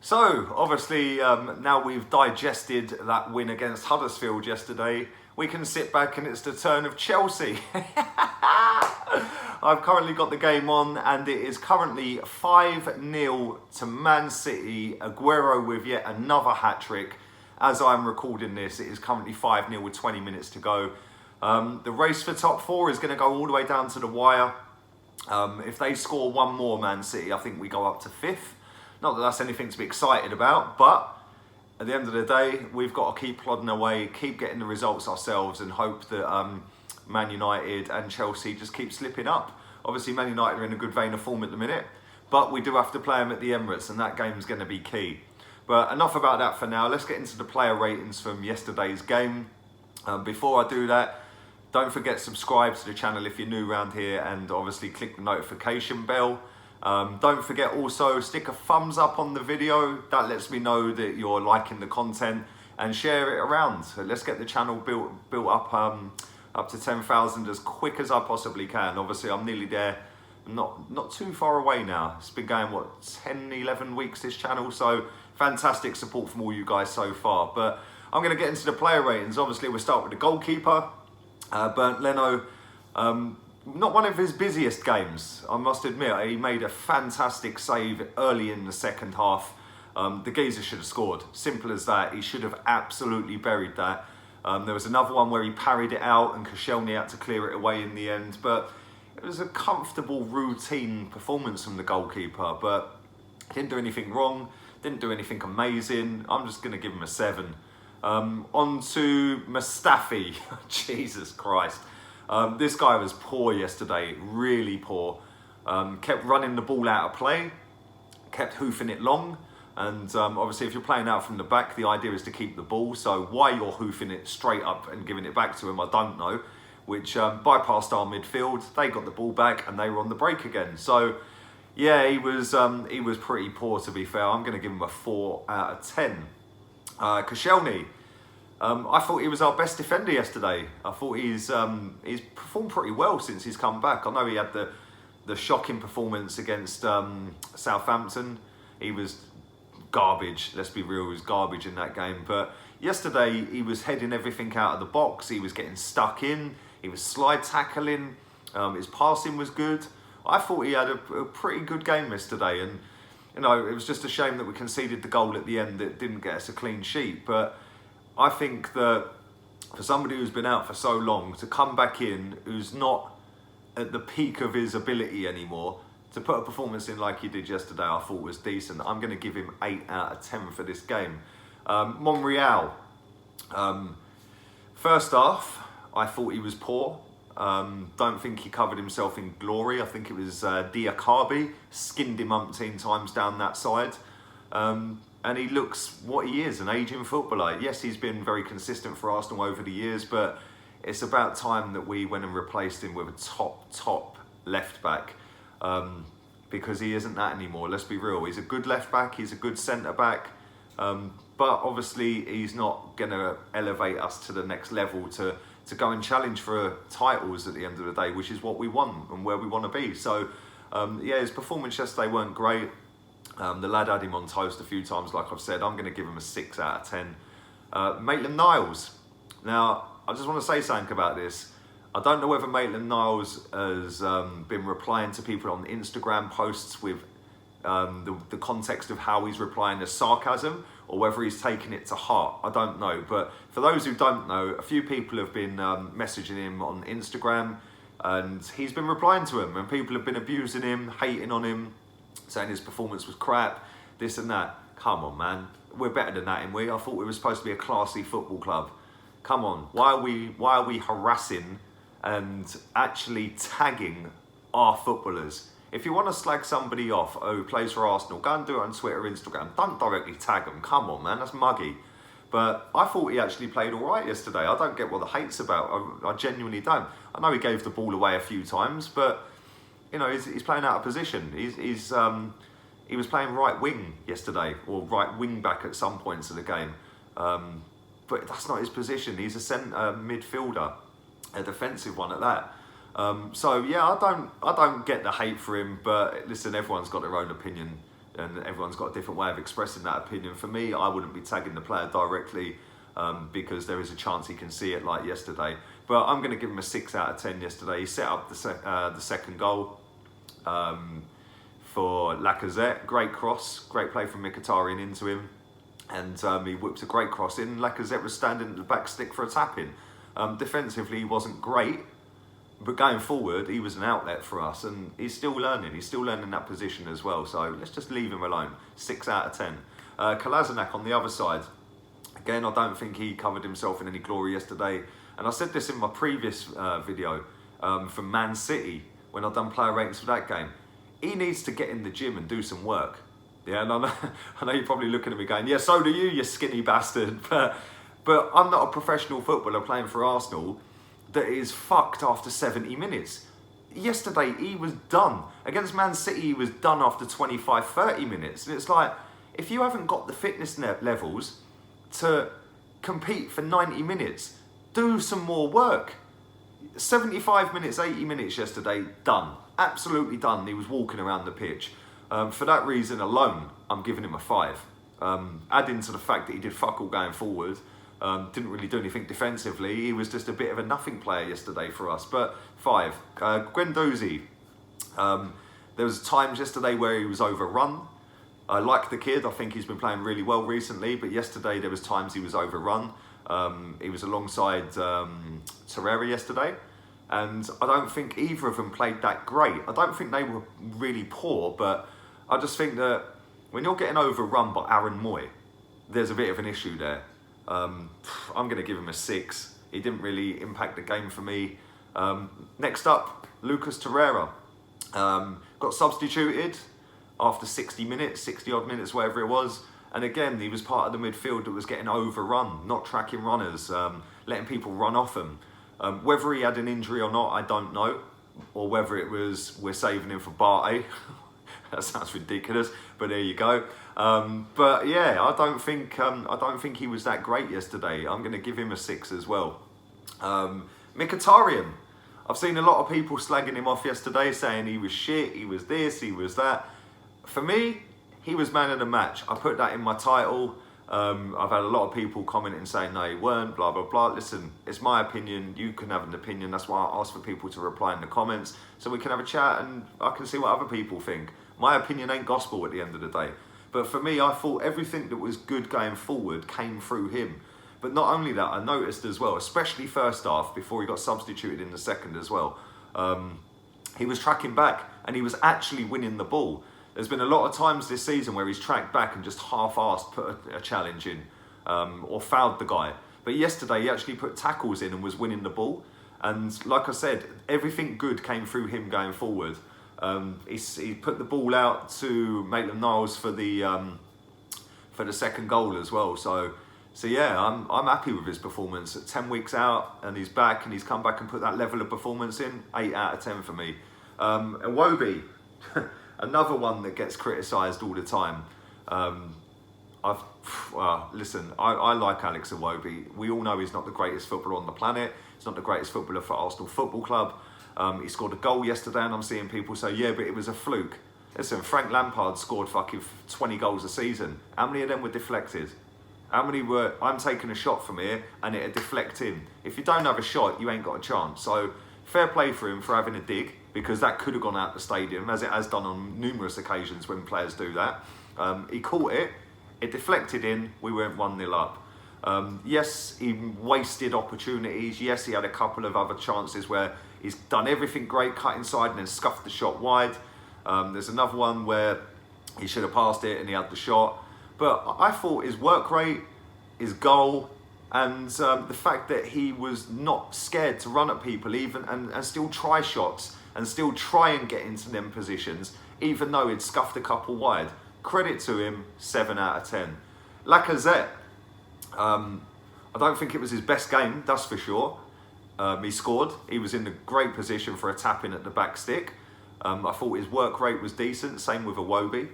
So, obviously, now we've digested that win against Huddersfield yesterday, we can sit back and it's the turn of Chelsea. I've currently got the game on and it is currently 5-0 to Man City. Aguero with yet another hat-trick. As I'm recording this, it is currently 5-0 with 20 minutes to go. The race for top four is going to go all the way down to the wire. If they score one more, Man City, I think we go up to 5th. Not that that's anything to be excited about, but at the end of the day, we've got to keep plodding away, keep getting the results ourselves and hope that Man United and Chelsea just keep slipping up. Obviously, Man United are in a good vein of form at the minute, but we do have to play them at the Emirates and that game's going to be key. But enough about that for now. Let's get into the player ratings from yesterday's game. Before I do that, don't forget to subscribe to the channel if you're new around here and obviously click the notification bell. Don't forget also stick a thumbs up on the video. That lets me know that you're liking the content and share it around. So let's get the channel built up to 10,000 as quick as I possibly can. Obviously I'm nearly there, not too far away now. It's been going 10-11 weeks this channel, so fantastic support from all you guys so far. But I'm going to get into the player ratings. Obviously we'll start with the goalkeeper, Bernd Leno. Not one of his busiest games, I must admit. He made a fantastic save early in the second half. The geezer should have scored. Simple as that. He should have absolutely buried that. There was another one where he parried it out and Koscielny had to clear it away in the end. But it was a comfortable, routine performance from the goalkeeper. But he didn't do anything wrong, didn't do anything amazing. I'm just going to give him a 7. On to Mustafi. Jesus Christ. This guy was poor yesterday, really poor. Kept running the ball out of play, kept hoofing it long. And obviously if you're playing out from the back, the idea is to keep the ball. So why you're hoofing it straight up and giving it back to him, I don't know. Which bypassed our midfield. They got the ball back and they were on the break again. So yeah, he was pretty poor, to be fair. I'm going to give him a 4 out of 10. Koscielny. I thought he was our best defender yesterday. I thought he's performed pretty well since he's come back. I know he had the shocking performance against Southampton. He was garbage, let's be real, he was garbage in that game. But yesterday he was heading everything out of the box. He was getting stuck in. He was slide tackling. His passing was good. I thought he had a pretty good game yesterday. And you know, it was just a shame that we conceded the goal at the end that didn't get us a clean sheet. But I think that for somebody who's been out for so long, to come back in, who's not at the peak of his ability anymore, to put a performance in like he did yesterday, I thought was decent. I'm going to give him 8 out of 10 for this game. Monreal. First half, I thought he was poor. Don't think he covered himself in glory. I think it was Diakabi skinned him umpteen times down that side. And he looks what he is, an ageing footballer. Yes, he's been very consistent for Arsenal over the years, but it's about time that we went and replaced him with a top left back, because he isn't that anymore. Let's be real. He's a good left back. He's a good centre back, but obviously he's not going to elevate us to the next level to go and challenge for titles at the end of the day, which is what we want and where we want to be. So yeah, his performance yesterday weren't great. The lad had him on toast a few times, like I've said. I'm going to give him a 6 out of 10. Maitland-Niles. Now, I just want to say something about this. I don't know whether Maitland-Niles has been replying to people on Instagram posts with the context of how he's replying as sarcasm, or whether he's taking it to heart. I don't know. But for those who don't know, a few people have been messaging him on Instagram, and he's been replying to him, and people have been abusing him, hating on him, saying his performance was crap, this and that. Come on, man. We're better than that, ain't we? I thought we were supposed to be a classy football club. Come on. Why are we harassing and actually tagging our footballers? If you want to slag somebody off who plays for Arsenal, go and do it on Twitter, Instagram. Don't directly tag them. Come on, man. That's muggy. But I thought he actually played all right yesterday. I don't get what the hate's about. I genuinely don't. I know he gave the ball away a few times, but you know, he's playing out of position. He was playing right wing yesterday, or right wing back at some points of the game. But that's not his position. He's a centre midfielder, a defensive one at that. So yeah, I don't get the hate for him. But listen, everyone's got their own opinion. and everyone's got a different way of expressing that opinion. For me, I wouldn't be tagging the player directly because there is a chance he can see it like yesterday. But I'm going to give him a 6 out of 10 yesterday. He set up the second goal for Lacazette. Great cross, great play from Mkhitaryan into him. And he whipped a great cross in. Lacazette was standing at the back stick for a tap-in. Defensively, he wasn't great, but going forward, he was an outlet for us. And he's still learning. He's still learning that position as well. So let's just leave him alone. 6 out of 10. Kolasinac on the other side. Again, I don't think he covered himself in any glory yesterday. And I said this in my previous video from Man City, when I've done player ratings for that game. He needs to get in the gym and do some work. Yeah, and I know you're probably looking at me going, yeah, so do you, you skinny bastard. But I'm not a professional footballer playing for Arsenal that is fucked after 70 minutes. Yesterday, he was done. Against Man City, he was done after 25, 30 minutes. And it's like, if you haven't got the fitness levels to compete for 90 minutes, do some more work. 75 minutes, 80 minutes yesterday, done. Absolutely done. He was walking around the pitch. For that reason alone, I'm giving him a 5. Adding to the fact that he did fuck all going forward, didn't really do anything defensively. He was just a bit of a nothing player yesterday for us, but 5. Guendouzi, there was times yesterday where he was overrun. I like the kid. I think he's been playing really well recently, but yesterday there was times he was overrun. He was alongside Torreira yesterday, and I don't think either of them played that great. I don't think they were really poor, but I just think that when you're getting overrun by Aaron Moy, there's a bit of an issue there. I'm going to give him a 6. He didn't really impact the game for me. Next up, Lucas Torreira. Got substituted after 60 minutes, 60 odd minutes, whatever it was. And again, he was part of the midfield that was getting overrun, not tracking runners, letting people run off him. Whether he had an injury or not, I don't know. Or whether it was, we're saving him for Barty. That sounds ridiculous, but there you go. But yeah, I don't think he was that great yesterday. I'm going to give him a 6 as well. Mkhitaryan. I've seen a lot of people slagging him off yesterday, saying he was shit, he was this, he was that. For me, he was man of the match. I put that in my title. I've had a lot of people commenting saying, no, he weren't, blah, blah, blah. Listen, it's my opinion. You can have an opinion. That's why I ask for people to reply in the comments so we can have a chat and I can see what other people think. My opinion ain't gospel at the end of the day. But for me, I thought everything that was good going forward came through him. But not only that, I noticed as well, especially first half, before he got substituted in the second as well, he was tracking back and he was actually winning the ball. There's been a lot of times this season where he's tracked back and just half-assed put a challenge in or fouled the guy. But yesterday he actually put tackles in and was winning the ball. And like I said, everything good came through him going forward. He put the ball out to Maitland-Niles for the second goal as well. So yeah, I'm happy with his performance. 10 weeks out and he's back and he's come back and put that level of performance in. 8 out of 10 for me. Iwobi. Another one that gets criticised all the time. Listen, I like Alex Iwobi. We all know he's not the greatest footballer on the planet. He's not the greatest footballer for Arsenal Football Club. He scored a goal yesterday and I'm seeing people say, yeah, but it was a fluke. Listen, Frank Lampard scored fucking 20 goals a season. How many of them were deflected? How many were, I'm taking a shot from here and it'll deflect in? If you don't have a shot, you ain't got a chance. So fair play for him for having a dig, because that could have gone out the stadium, as it has done on numerous occasions when players do that. He caught it, it deflected in, we went 1-0 up. Yes, he wasted opportunities. Yes, he had a couple of other chances where he's done everything great, cut inside and then scuffed the shot wide. There's another one where he should have passed it and he had the shot. But I thought his work rate, his goal, and the fact that he was not scared to run at people even and still try shots and still try and get into them positions, even though he'd scuffed a couple wide. Credit to him, 7 out of 10. Lacazette, I don't think it was his best game, that's for sure. He scored, he was in a great position for a tap-in at the back stick. I thought his work rate was decent, same with Iwobi.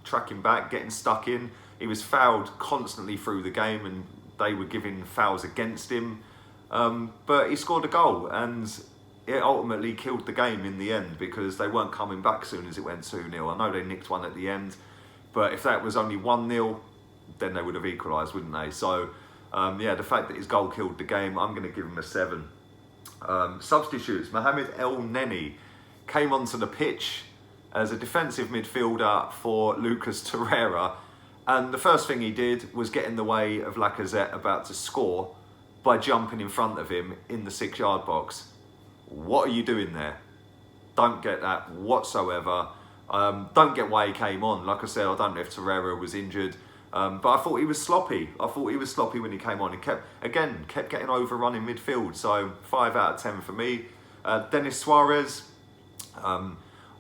Tracking back, getting stuck in. He was fouled constantly through the game and they were giving fouls against him. But he scored a goal and it ultimately killed the game in the end because they weren't coming back as soon as it went 2-0. I know they nicked one at the end, but if that was only 1-0, then they would have equalised, wouldn't they? So, yeah, the fact that his goal killed the game, I'm going to give him a 7. Substitutes, Mohamed El Neni came onto the pitch as a defensive midfielder for Lucas Torreira, and the first thing he did was get in the way of Lacazette about to score by jumping in front of him in the 6-yard box. What are you doing there? Don't get that whatsoever. Don't get why he came on. Like I said, I don't know if Torreira was injured, but I thought he was sloppy. I thought he was sloppy when he came on. He kept getting overrun in midfield. So 5 out of 10 for me. Denis Suarez,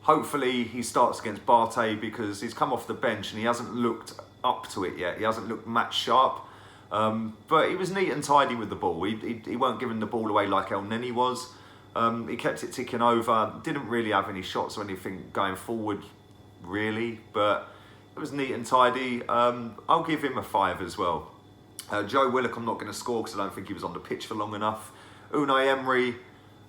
hopefully he starts against Barté because he's come off the bench and he hasn't looked up to it yet. He hasn't looked match sharp. But he was neat and tidy with the ball. He weren't giving the ball away like El Neni was. He kept it ticking over. Didn't really have any shots or anything going forward, really. But it was neat and tidy. I'll give him a 5 as well. Joe Willock, I'm not going to score because I don't think he was on the pitch for long enough. Unai Emery,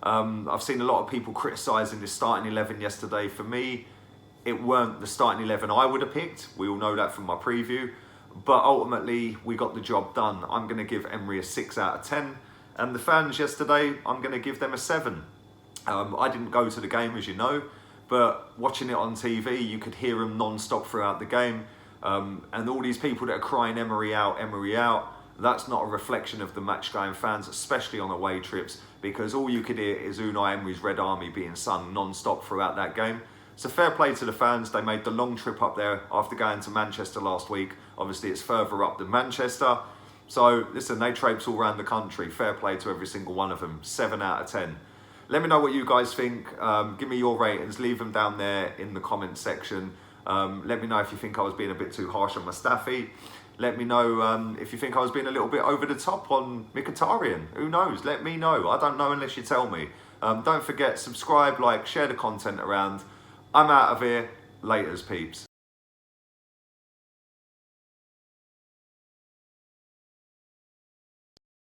I've seen a lot of people criticising this starting 11 yesterday. For me, it weren't the starting 11 I would have picked. We all know that from my preview. But ultimately, we got the job done. I'm going to give Emery a 6 out of 10. And the fans yesterday, I'm going to give them a 7. I didn't go to the game, as you know, but watching it on TV, you could hear them non-stop throughout the game. And all these people that are crying Emery out, that's not a reflection of the match-going fans, especially on away trips, because all you could hear is Unai Emery's Red Army being sung non-stop throughout that game. So fair play to the fans. They made the long trip up there after going to Manchester last week. Obviously, it's further up than Manchester. So, listen, they traipse all around the country. Fair play to every single one of them. 7 out of 10. Let me know what you guys think. Give me your ratings. Leave them down there in the comments section. Let me know if you think I was being a bit too harsh on Mustafi. Let me know if you think I was being a little bit over the top on Mkhitaryan. Who knows? Let me know. I don't know unless you tell me. Don't forget, subscribe, like, share the content around. I'm out of here. Laters, peeps.